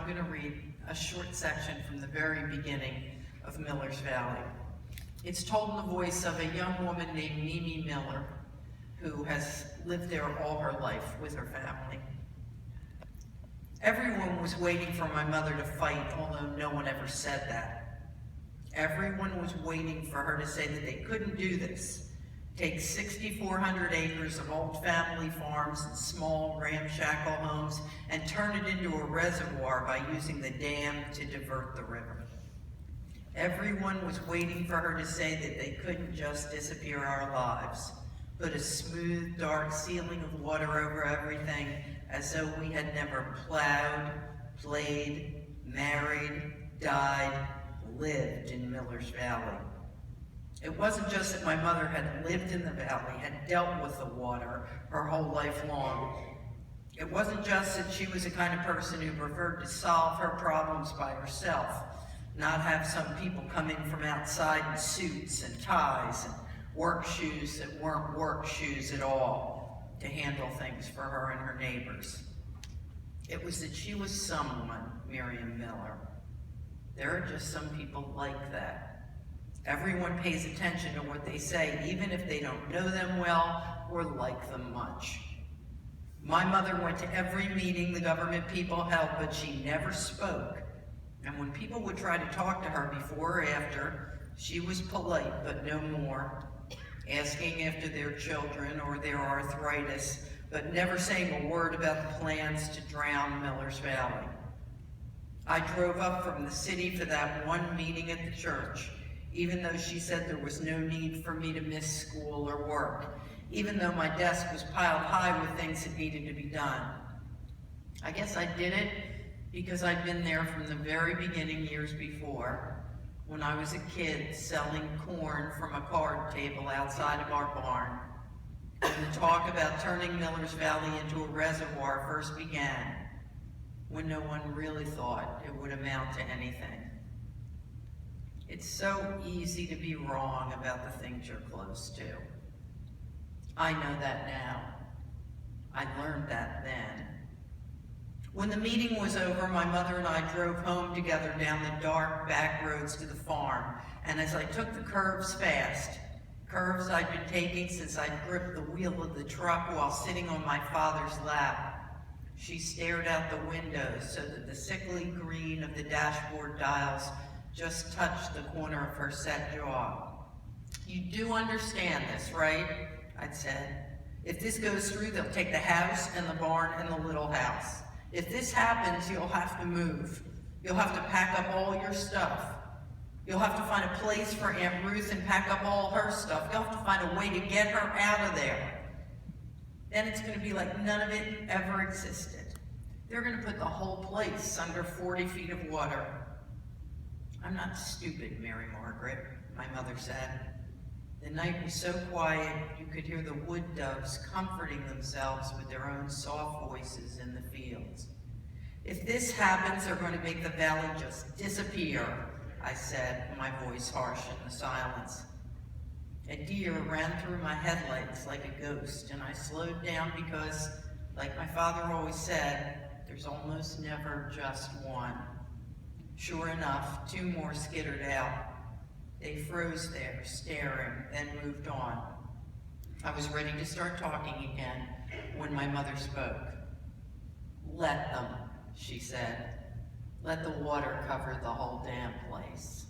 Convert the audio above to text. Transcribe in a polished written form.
going to read a short section from the very beginning of Miller's Valley. It's told in the voice of a young woman named Mimi Miller, who has lived there all her life with her family. Everyone was waiting for my mother to fight, although no one ever said that. Everyone was waiting for her to say that they couldn't do this. Take 6,400 acres of old family farms and small ramshackle homes and turn it into a reservoir by using the dam to divert the river. Everyone was waiting for her to say that they couldn't just disappear our lives, put a smooth, dark ceiling of water over everything as though we had never plowed, played, married, died, lived in Miller's Valley. It wasn't just that my mother had lived in the valley, had dealt with the water her whole life long. It wasn't just that she was the kind of person who preferred to solve her problems by herself, not have some people come in from outside in suits and ties and work shoes that weren't work shoes at all to handle things for her and her neighbors. It was that she was someone, Miriam Miller. There are just some people like that. Everyone pays attention to what they say, even if they don't know them well or like them much. My mother went to every meeting the government people held, but she never spoke. And when people would try to talk to her before or after, she was polite, but no more, asking after their children or their arthritis, but never saying a word about the plans to drown Miller's Valley. I drove up from the city for that one meeting at the church, even though she said there was no need for me to miss school or work, even though my desk was piled high with things that needed to be done. I guess I did it because I'd been there from the very beginning years before, when I was a kid selling corn from a card table outside of our barn, when the talk about turning Miller's Valley into a reservoir first began, when no one really thought it would amount to anything. It's so easy to be wrong about the things you're close to. I know that now. I learned that then. When the meeting was over, my mother and I drove home together down the dark back roads to the farm, and as I took the curves fast, curves I'd been taking since I'd gripped the wheel of the truck while sitting on my father's lap, she stared out the windows so that the sickly green of the dashboard dials just touched the corner of her set jaw. You do understand this, right? I'd said. If this goes through, they'll take the house and the barn and the little house. If this happens, you'll have to move. You'll have to pack up all your stuff. You'll have to find a place for Aunt Ruth and pack up all her stuff. You'll have to find a way to get her out of there. Then it's going to be like none of it ever existed. They're going to put the whole place under 40 feet of water. I'm not stupid, Mary Margaret, my mother said. The night was so quiet you could hear the wood doves comforting themselves with their own soft voices in the fields. If this happens, they're going to make the valley just disappear, I said, my voice harsh in the silence. A deer ran through my headlights like a ghost, and I slowed down because, like my father always said, there's almost never just one. Sure enough, two more skittered out. They froze there, staring, then moved on. I was ready to start talking again when my mother spoke. Let them, she said. Let the water cover the whole damn place.